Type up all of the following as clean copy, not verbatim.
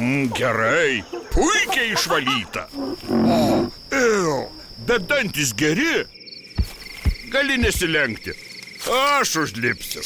Gerai, puikiai išvalyta. Bet dantis geri. Gali nesilenkti. Aš užlipsiu.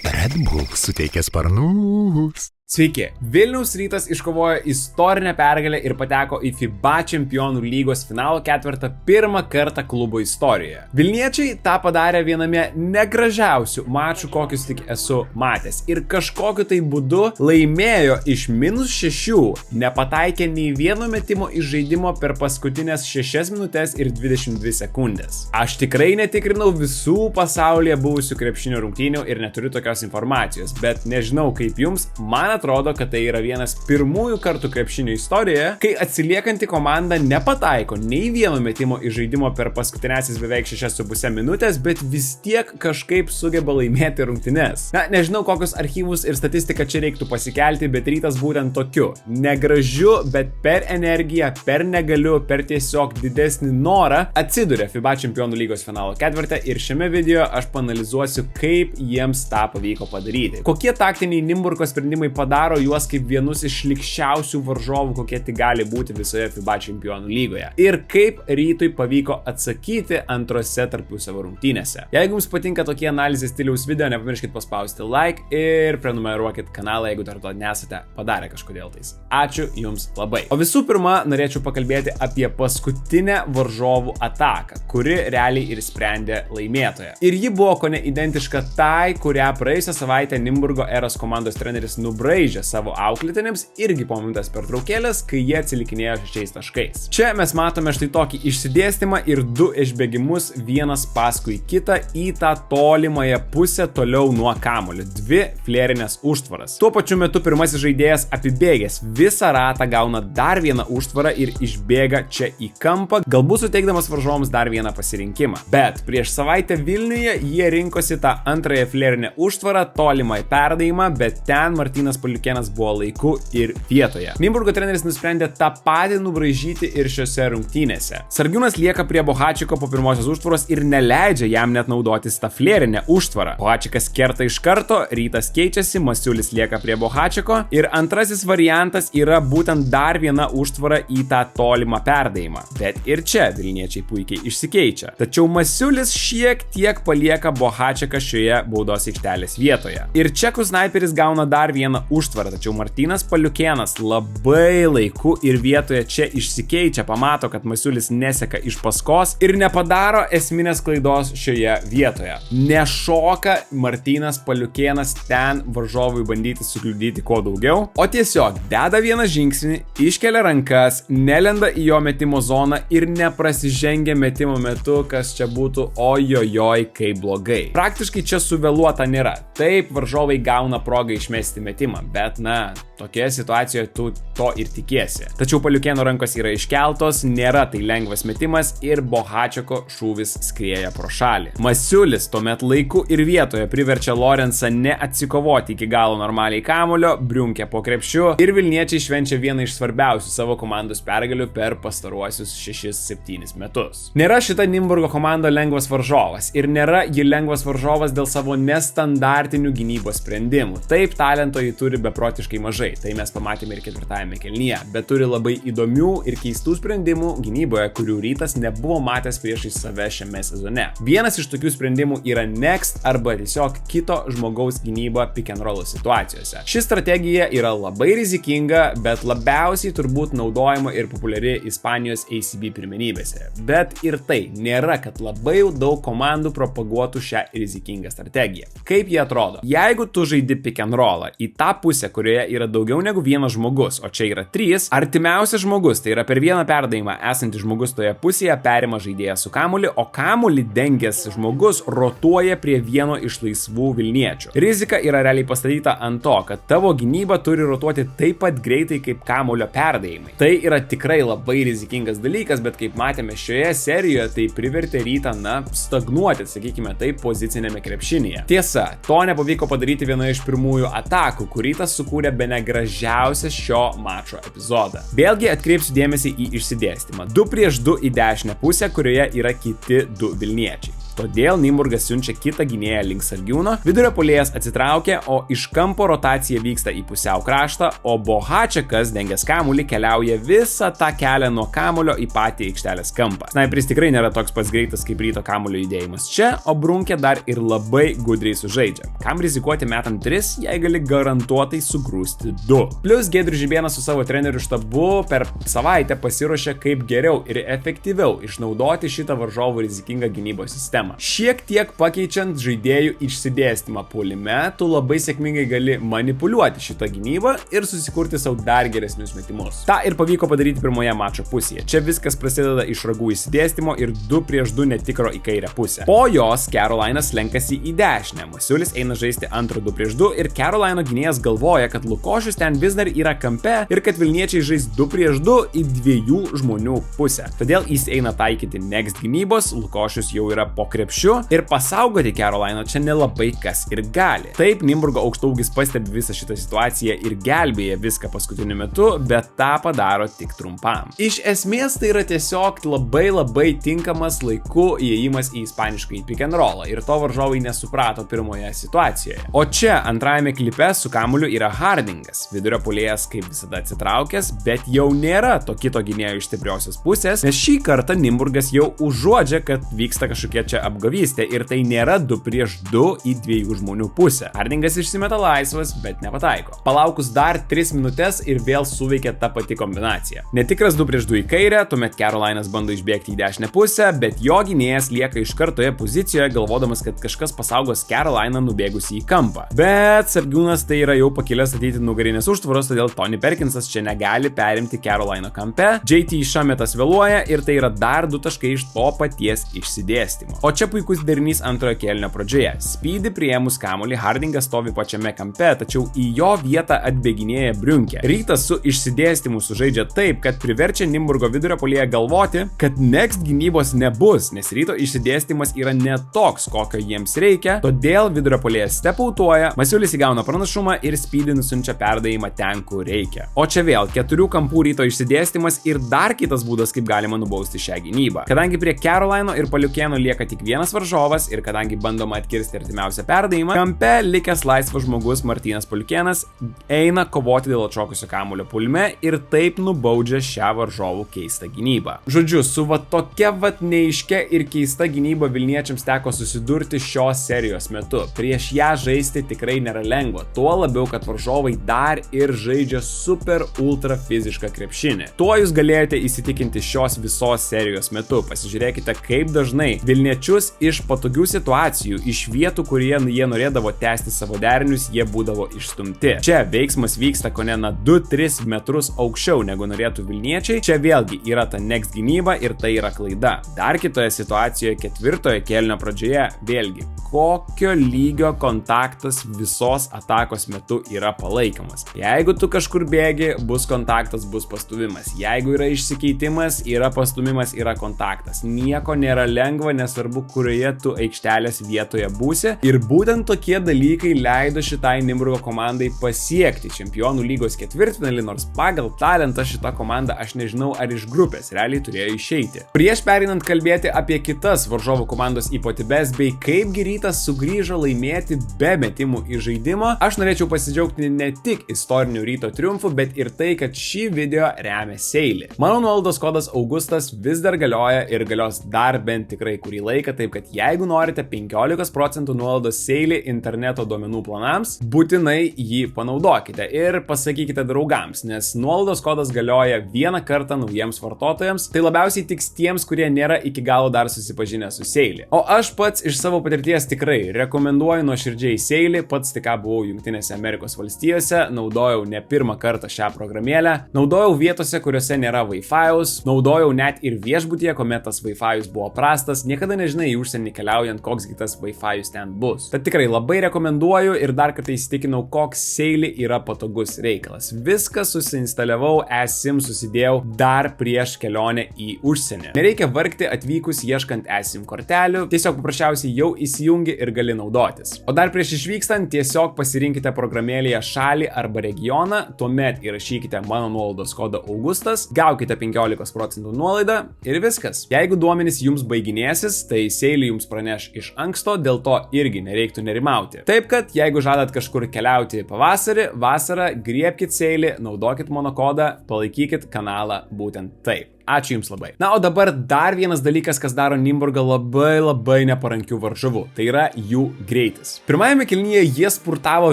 Red Bull suteikia sparnus. Sveiki, Vilniaus Rytas iškovojo istorinę pergalę ir pateko į FIBA Čempionų lygos finalo ketvertą pirmą kartą klubo istorijoje. Vilniečiai tą padarė viename negražiausių mačų, kokius tik esu matęs. Ir kažkokiu tai būdu laimėjo iš -6, nepataikė nei vieno metimo iš žaidimo per paskutinės 6 minutės ir 22 sekundės. Aš tikrai netikrinau visų pasaulyje buvusių krepšinio rungtynių ir neturiu tokios informacijos, bet nežinau kaip jums, man atrodo, kad tai yra vienas pirmųjų kartų krepšinio istorijoje, kai atsiliekanti komanda nepataiko nei vieno metimo iš žaidimo per paskutinėsis beveik 6,5 minutės, bet vis tiek kažkaip sugeba laimėti rungtynes. Na, nežinau, kokius archyvus ir statistiką čia reiktų pasikelti, bet Rytas būtent tokiu. Negražiu, bet per energiją, per negaliu, per tiesiog didesnį norą atsiduria FIBA Čempionų lygos finalo ketverte ir šiame video aš paanalizuosiu, kaip jiems tą pavyko padaryti. Kokie taktiniai Nimburgo sprendimai padaro juos kaip vienus iš šlykščiausių varžovų, kokie tik gali būti visoje FIBA Čempionų lygoje. Ir kaip Rytui pavyko atsakyti antrose tarpusavio rungtynėse. Jeigu jums patinka tokie analizės stiliaus video, nepamirškit paspausti like ir prenumeruokit kanalą, jeigu dar to nesate padarę kažkodėl tais. Ačiū jums labai. O visų pirma, norėčiau pakalbėti apie paskutinę varžovų ataką, kuri realiai ir sprendė laimėtoją. Ir ji buvo kone identiška tai, kurią praėjusią savaitę Nimburgo eros komandos treneris nubraižė savo auklėtiniams irgi po minutės pertraukėlės, kai jie atsilikinėjo 6 taškais. Čia mes matome štai tokį išsidėstymą ir 2 išbėgimus vienas paskui kitą į tą tolimąją pusę toliau nuo kamuolio. 2 flerinės užtvaras. Tuo pačiu metu pirmasis žaidėjas apibėgęs visą ratą gauna dar vieną užtvarą ir išbėga čia į kampą, galbūt suteikdamas varžovams dar vieną pasirinkimą. Bet prieš savaitę Vilniuje jie rinkosi tą antrąją flerinę užtvarą, tolimą perdavimą, bet ten Martynas Paliukėnas buvo laiku ir vietoje. Nimburgo treneris nusprendė tą patį nubraižyti ir šiose rungtynėse. Sargiūnas lieka prie Bohačiko po pirmosios užtvaros ir neleidžia jam net naudotis tą flerinę užtvarą. Bohačikas kerta iš karto, Rytas keičiasi, Masiulis lieka prie Bohačiko ir antrasis variantas yra būtent dar viena užtvara į tą tolimą perdavimą. Bet ir čia vilniečiai puikiai išsikeičia. Tačiau Masiulis šiek tiek palieka Bohačiką šioje baudos aikštelės vietoje. Ir čekų snaiperis gauna dar vieną užtvarą, tačiau Martynas Paliukėnas labai laiku ir vietoje čia išsikeičia, pamato, kad Masiulis neseka iš paskos ir nepadaro esminės klaidos šioje vietoje. Nešoka Martynas Paliukėnas ten varžovui bandyti sukliudyti kuo daugiau, o tiesiog deda vieną žingsnį, iškelia rankas, nelenda į jo metimo zoną ir neprasižengia metimo metu, kas čia būtų ojojoj kaip blogai. Praktiškai čia suvėluota nėra. Taip, varžovai gauna progą išmesti metimą, bet na, tokioje situacijoje tu to ir tikiesi. Tačiau Paliukėno rankos yra iškeltos, nėra tai lengvas metimas ir Bohačiko šūvis skrieja pro šalį. Masiulis tuomet laiku ir vietoje priverčia Lorensą neatsikovoti iki galo normaliai kamuolio, briunkia po krepšiu ir vilniečiai švenčia vieną iš svarbiausių savo komandos pergalių per pastaruosius 6-7 metus. Nėra šita Nimburgo komanda lengvas varžovas ir nėra ji lengvas varžovas dėl savo nestandartinių gynybos sprendimų. Taip, talento ji turi beprotiškai mažai, tai mes pamatėme ir ketvirtajame kėlinyje, bet turi labai įdomių ir keistų sprendimų gynyboje, kurių Rytas nebuvo matęs priešais save šiame sezone. Vienas iš tokių sprendimų yra next arba tiesiog kito žmogaus gynyba pick and roll situacijose. Ši strategija yra labai rizikinga, bet labiausiai turbūt naudojama ir populiari Ispanijos ACB pirmenybėse. Bet ir tai nėra, kad labai daug komandų propaguotų šią rizikingą strategiją. Kaip jie atrodo? Jeigu tu žaidi pick and rollą į tą pusę, kurioje yra daugiau negu vienas žmogus, o čia yra 3, artimiausias žmogus, tai yra per vieną perdavimą esantis žmogus toje pusėje perima žaidėją su kamuoliu, o kamuolį dengęs žmogus rotuoja prie vieno iš laisvų vilniečių. Rizika yra realiai pastatyta ant to, kad tavo gynyba turi rotuoti taip pat greitai kaip kamuolio perdavimai. Tai yra tikrai labai rizikingas dalykas, bet kaip matėme šioje serijoje, tai privertė Rytą, stagnuoti, sakykime taip, pozicinėme krepšinyje. Tiesa, to nepavyko padaryti viena iš pirmųjų atakų, kur Rytas sukūrė bene gražiausią šio mačo epizodą. Vėlgi atkreipsiu dėmesį į išsidėstymą. 2 prieš 2 į dešinę pusę, kurioje yra kiti 2 vilniečiai. Todėl Nimburgas siunčia kitą gynėją link Sargiūno, vidurio puolėjas atsitraukia, o iš kampo rotacija vyksta į pusiau kraštą, o Bohačekas, dengęs kamuolį, keliauja visą tą kelią nuo kamulio į patį aikštelės kampą. Snaiperis tikrai nėra toks pats greitas kaip Ryto kamulio judėjimas čia, o Brunkė dar ir labai gudriai sužaidžia. Kam rizikuoti metant 3, jei gali garantuotai sugrūsti 2. Plius Giedrius Žibėnas su savo treneriu štabu per savaitę pasiruošė kaip geriau ir efektyviau išnaudoti šitą varžovų rizikingą gynybos sistemą. Šiek tiek pakeičiant žaidėjų išsidėstymą puolime, tu labai sėkmingai gali manipuliuoti šitą gynybą ir susikurti savo dar geresnius metimus. Ta ir pavyko padaryti pirmoje mačo pusėje. Čia viskas prasideda iš ragų išsidėstymo ir 2 prieš 2 netikro į kairę pusę. Po jos Carolinas lenkasi į dešinę. Masiulis eina žaisti antrą 2 prieš 2 ir Carolino gynėjas galvoja, kad Lukošius ten vis dar yra kampe ir kad vilniečiai žais 2 prieš 2 į 2 žmonių pusę. Todėl jis eina taikyti next gynybos, Lukošius jau yra po krepšiu ir pasaugoti Carolino čia nelabai kas ir gali. Taip, Nimburgo aukštaūgis pastebi visą šitą situaciją ir gelbėja viską paskutiniu metu, bet tą padaro tik trumpam. Iš esmės tai yra tiesiog labai tinkamas laiku įėjimas į ispanišką pick and rollą ir to varžovai nesuprato pirmoje situacijoje. O čia antrajame klipe su kamuoliu yra Hardingas, vidurio puolėjas kaip visada atsitraukęs, bet jau nėra to kito gynėjo iš stipriosios pusės, nes šį kartą Nimburgas jau užuodžia, kad vyksta kažkokia čia apgavystė ir tai nėra 2 prieš 2 į 2 žmonių pusę. Hardingas išsimeta laisvas, bet nepataiko. Palaukus dar 3 minutės ir vėl suveikia ta pati kombinacija. Netikras 2 prieš 2 į kairę, tuomet Carolinas bando išbėgti į dešinę pusę, bet jo gynėjas lieka iš karto toje pozicijoje, galvodamas, kad kažkas pasaugos Caroliną nubėgusį į kampą. Bet Sargiūnas tai yra jau pakilęs statyti nugarinės užtvaros, todėl Tony Perkinsas čia negali perimti Carolino kampe. JT Šametas vėluoja ir tai yra dar 2 taškai iš to paties išsidėstymo. O čia puikus derinys antrojo kėlinio pradžioje. Speedy priėmus kamuolį, Hardingas stovi pačiame kampe, tačiau į jo vietą atbėginėja Briunkė. Rytas su išsidėstymu sužaidžia taip, kad priverčia Nimburgo vidurio puolėją galvoti, kad next gynybos nebus, nes Ryto išsidėstymas yra ne toks, kokio jiems reikia, todėl vidurio puolėjas stepautuoja, Masiulis įgauna pranašumą ir Speedy nusiunčia perdavimą ten, kur reikia. O čia vėl 4 kampų Ryto išsidėstymas ir dar kitas būdas, kaip galima nubausti šią gynybą. Kadangi prie Carolino ir Paliukėno lieka tik vienas varžovas ir kadangi bandoma atkirsti artimiausią perdavimą, kampe likęs laisvas žmogus Martynas Paliukėnas eina kovoti dėl atšokusio kamuolio puolime ir taip nubaudžia šią varžovų keistą gynybą. Žodžiu, su tokia neaiškia ir keista gynyba vilniečiams teko susidurti šios serijos metu. Prieš ją žaisti tikrai nėra lengva, tuo labiau, kad varžovai dar ir žaidžia super ultra fizišką krepšinį. Tuo jūs galėjote įsitikinti šios visos serijos metu. Pasižiūrėkite, kaip dažnai vilniečius iš patogių situacijų, iš vietų, kurie jie norėdavo tęsti savo derinius, jie būdavo išstumti. Čia veiksmas vyksta kone 2-3 metrus aukščiau negu norėtų vilniečiai. Čia vėlgi yra ta next gynyba ir tai yra klaida. Dar kitoje situacijoje 4 kėlinio pradžioje vėlgi, kokio lygio kontaktas visos atakos metu yra palaikomas. Jeigu tu kažkur bėgi, bus kontaktas, bus pastuvimas. Jeigu yra išsikeitimas, yra pastumimas, yra kontaktas. Nieko nėra lengva, nesvarbu, kurioje tu aikštelės vietoje būsi. Ir būtent tokie dalykai leido šitai Nimburgo komandai pasiekti Čempionų lygos ketvirtfinalį, nors pagal talentą šita komanda aš nežinau, ar iš grupės realiai turėjo išeiti. Prieš pereinant kalbėti apie kitas varžovų komandos ypatybes bei kaip Rytas sugrįžo laimėti be metimų į žaidimą, aš norėčiau pasidžiaugti ne tik istoriniu Ryto triumfu, bet ir tai, kad šį video remia Seilį. Mano nuolaidos kodas Augustas vis dar galioja ir galios dar bent tikrai kurį laiką, taip kad jeigu norite 15% nuolaidos Seilį interneto duomenų planams, būtinai jį panaudokite ir pasakykite draugams, nes nuolaidos kodas galioja vieną kartą naujiems vartotojams, tai labiausiai tiks tiems, kurie nėra iki galo dar susipažinę su Seilį. O aš pats iš savo patirties tikrai rekomenduoju nuoširdžiai Seilį, pats tik ką buvau Jungtinėse Amerikos valstijose, naudojau ne pirmą kartą šią programėlę, naudojau vietose, kuriuose nėra Wi-Fi'aus, naudojau net ir viešbutyje, kuomet tas Wi-Fi'us buvo prastas, niekada nežinai į užsienį keliaujant, koks kitas Wi-Fi'us ten bus. Tad tikrai labai rekomenduoju ir dar kartą įsitikinau, koks Seilį yra patogus reikalas. Viską susiinstaliavau, eSIM susidėjau dar prieš kelionę į užsienį. Nereikia vargti atvykus ieškant eSIM kortelių, tiesiog paprasčiausiai jau įsijungi ir gali naudotis. O dar prieš išvykstant tiesiog pasirinkite programėlėje šalį arba regioną, tuomet įrašykite mano nuolaidos kodą Augustas, gaukite 15% nuolaidą ir viskas. Jeigu duomenys jums baiginėsis, tai Seiliui jums praneš iš anksto, dėl to irgi nereiktų nerimauti. Taip kad, jeigu žadat kažkur keliauti pavasarį, vasarą, griebkit Seilį, naudokit mano kodą, palaikykit kanalą būtent taip. Ačiū Jums labai. Na, o dabar dar vienas dalykas, kas daro Nimburgą labai neparankių varžovų. Tai yra jų greitis. Pirmajame kėlinyje jie spurtavo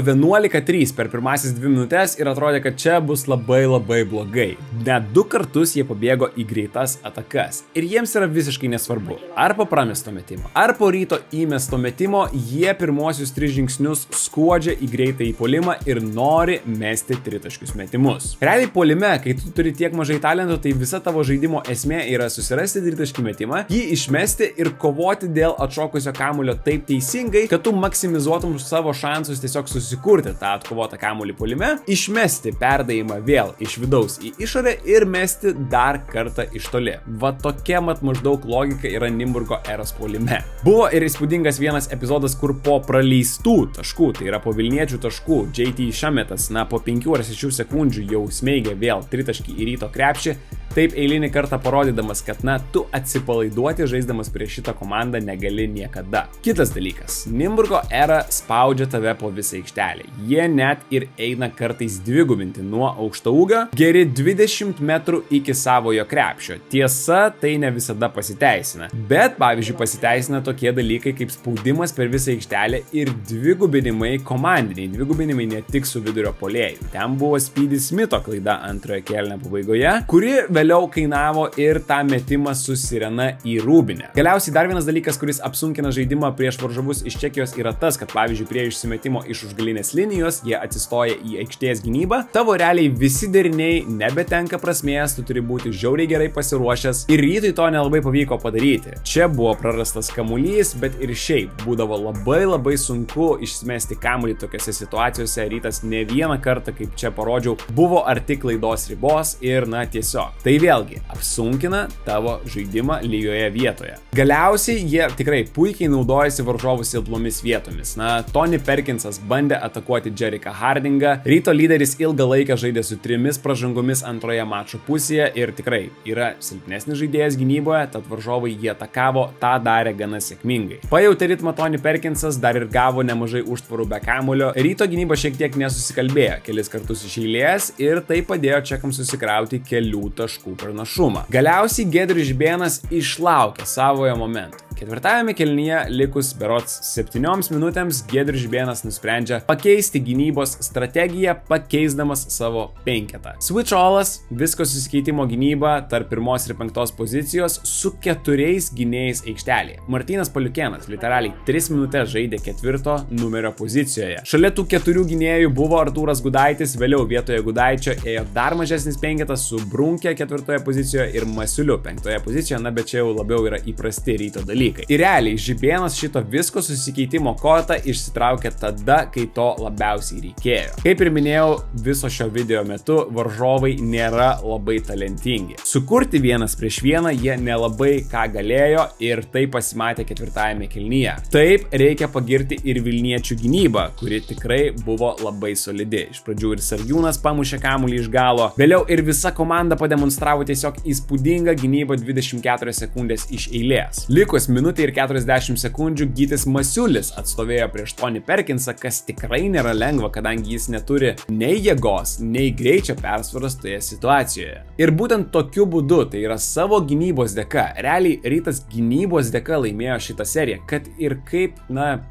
11-3 per pirmasis 2 minutės ir atrodė, kad čia bus labai blogai. Net 2 kartus jie pabėgo į greitas atakas. Ir jiems yra visiškai nesvarbu, ar po pramesto metimo, ar po Ryto įmesto metimo, jie pirmosius 3 žingsnius skuodžia į greitą įpuolimą ir nori mesti tritaškius metimus. Realiai puolime, kai tu turi tiek mažai talento, tai visa tavo žaidimo esmė yra susirasti tritaškį metimą, jį išmesti ir kovoti dėl atšokusio kamuolio taip teisingai, kad tu maksimizuotum savo šansus tiesiog susikurti tą atkovotą kamuolį puolime, išmesti perdavimą vėl iš vidaus į išorę ir mesti dar kartą iš toli. Va tokia maždaug logika yra Nimburgo eros puolime. Buvo ir įspūdingas vienas epizodas, kur po praleistų taškų, tai yra po Vilniečių taškų, JT Šametas, po 5 ar 6 sekundžių jau smeigia vėl tritaškį į Ryto krepšį, taip eilinį kartą parodydamas, kad tu atsipalaiduoti žaisdamas prieš šitą komandą negali niekada. Kitas dalykas. Nimburgo era spaudžia tave po visą aikštelę. Jie net ir eina kartais dvigubinti nuo aukštaūgio, geri 20 metrų iki savojo krepšio. Tiesa, tai ne visada pasiteisina. Bet, pavyzdžiui, pasiteisina tokie dalykai kaip spaudimas per visą aikštelę ir dvigubinimai komandiniai. Dvigubinimai ne tik su vidurio puolėju. Ten buvo Speedy Smitho klaida antrojo kėlinio pabaigoje, kuri vėliau kainavo ir tą metimą su Sirena į rūbinę. Galiausiai dar vienas dalykas, kuris apsunkina žaidimą prieš varžovus iš Čekijos, yra tas, kad pavyzdžiui prie išsimetimo iš užgalinės linijos jie atsistoja į aikštės gynybą, tavo realiai visi deriniai nebetenka prasmės, tu turi būti žiauriai gerai pasiruošęs ir Rytui to nelabai pavyko padaryti. Čia buvo prarastas kamuolys, bet ir šiaip būdavo labai sunku išmesti kamuolį tokiose situacijose. Rytas ne vieną kartą, kaip čia parodžiau, buvo arti klaidos ribos ir tiesiog. Tai vėlgi apsunkina tavo žaidimą lygioje vietoje. Galiausiai jie tikrai puikiai naudojasi varžovų silpnomis vietomis. Tony Perkinsas bandė atakuoti Jeriką Hardingą, Ryto lyderis ilgą laiką žaidė su 3 pražangomis antroje mačo pusėje ir tikrai yra silpnesnis žaidėjas gynyboje, tad varžovai jį atakavo, tą darė gana sėkmingai. Pajautė ritmą Tony Perkinsas, dar ir gavo nemažai užtvarų be kamuolio, Ryto gynyba šiek tiek nesusikalbėjo kelis kartus iš eilės ir tai padėjo čekams susikrauti kelių taškų pranašumą. Galiausiai Giedrius Žibėnas išlaukė savojo momento. Ketvirtajame kėlinyje likus berods 7 minutėms Giedrius Žibėnas nusprendžia pakeisti gynybos strategiją, pakeisdamas savo penketą. Switch allas, visko susikeitimo gynyba tarp 1 ir 5 pozicijos su 4 gynėjais aikštelėje. Martynas Paliukėnas literaliai 3 minutės žaidė 4 numerio pozicijoje. Šalia tų 4 gynėjų buvo Artūras Gudaitis, vėliau vietoje Gudaičio ėjo dar mažesnis penketas su Brunkė 4 pozicijoje ir Masiuliu 5 pozicijoje, bet čia jau labiau yra įprasti Ryto dalykai. Ir realiai Žibėnas šito visko susikeitimo kortą išsitraukė tada, kai to labiausiai reikėjo. Kaip ir minėjau, viso šio video metu varžovai nėra labai talentingi. Sukurti 1-1 jie nelabai ką galėjo ir tai pasimatė ketvirtajame kėlinyje. Taip, reikia pagirti ir Vilniečių gynybą, kuri tikrai buvo labai solidi. Iš pradžių ir Sargiūnas pamušė kamuolį iš galo, vėliau ir visa komanda pademonstravo tiesiog įspūdingą gynybą 24 sekundės iš eilės. Likus minutė ir 40 sekundžių Gytis Masiulis atstovėjo prieš Tony Perkinsą, kas tikrai nėra lengva, kadangi jis neturi nei jėgos, nei greičio persvaros toje situacijoje. Ir būtent tokiu būdu, tai yra savo gynybos dėka, realiai Rytas gynybos dėka laimėjo šitą seriją, kad ir kaip,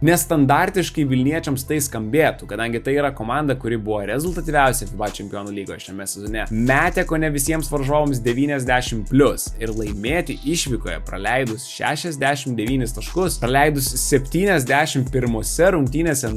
nestandartiškai Vilniečiams tai skambėtų, kadangi tai yra komanda, kuri buvo rezultatyviausia FIBA Čempionų lygoje šiame sezone. Metė kone visiems varžovams 90+ ir laimėti išvykoje praleidus 69 taškus, praleidus 71 rungtynėse,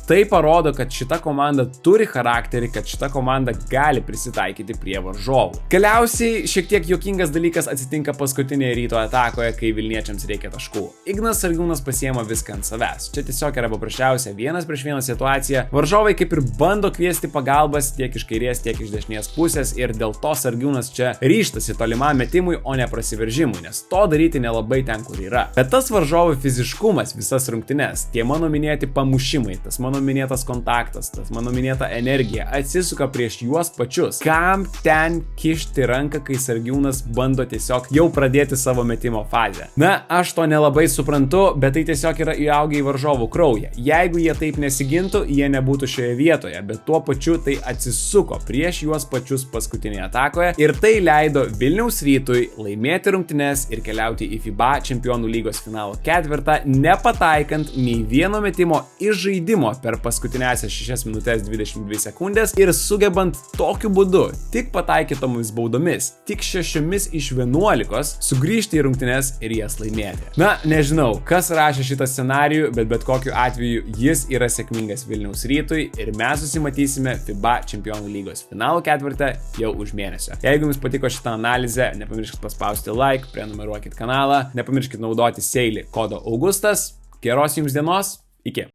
tai parodo, kad šita komanda turi charakterį, kad šita komanda gali prisitaikyti prie varžovų. Galiausiai šiek tiek juokingas dalykas atsitinka paskutinėje Ryto atakoje, kai Vilniečiams reikia taškų. Ignas Sargiūnas pasiema viską ant savęs. Čia tiesiog yra paprasčiausia 1-1 situacija. Varžovai kaip ir bando kviesti pagalbas tiek iš kairės, tiek iš dešinės pusės ir dėl to Sargiūnas čia ryžtasi tolimam metimui, o ne prasiveržimui, nes to daryti nelabai ten, kur yra. Bet tas varžovų fiziškumas visas rungtynes, tie mano minėti pamušimai, tas mano minėtas kontaktas, tas mano minėta energija atsisuka prieš juos pačius. Kam ten kišti ranką, kai Sargiūnas bando tiesiog jau pradėti savo metimo fazę? Na, aš to nelabai suprantu, bet tai tiesiog yra įaugę į varžovų kraują. Jeigu jie taip nesigintų, jie nebūtų šioje vietoje, bet tuo pačiu tai atsisuko prieš juos pačius paskutinėje atakoje ir tai leido Vilniaus Rytui laimėti rungtynes ir keliauti į FIBA Čempionų lygos finalo ketvirtą, nepataikant nei vieno metimo iš žaidimo per paskutinėsias 6 minutės 22 sekundės ir sugebant tokiu būdu tik pataikytomis baudomis, tik 6 iš 11 sugrįžti į rungtynes ir jas laimėti. Na, nežinau, kas rašė šitą scenarijų, bet kokiu atveju jis yra sėkmingas Vilniaus Rytui ir mes susimatysime FIBA Čempionų lygos finalo ketvirtą jau už mėnesio. Jeigu jums patiko šitą analizę, nepamirškit paspausti like, prenumeruokit kanalą, nepamirškit naudoti seilį kodo Augustas. Geros jums dienos, iki.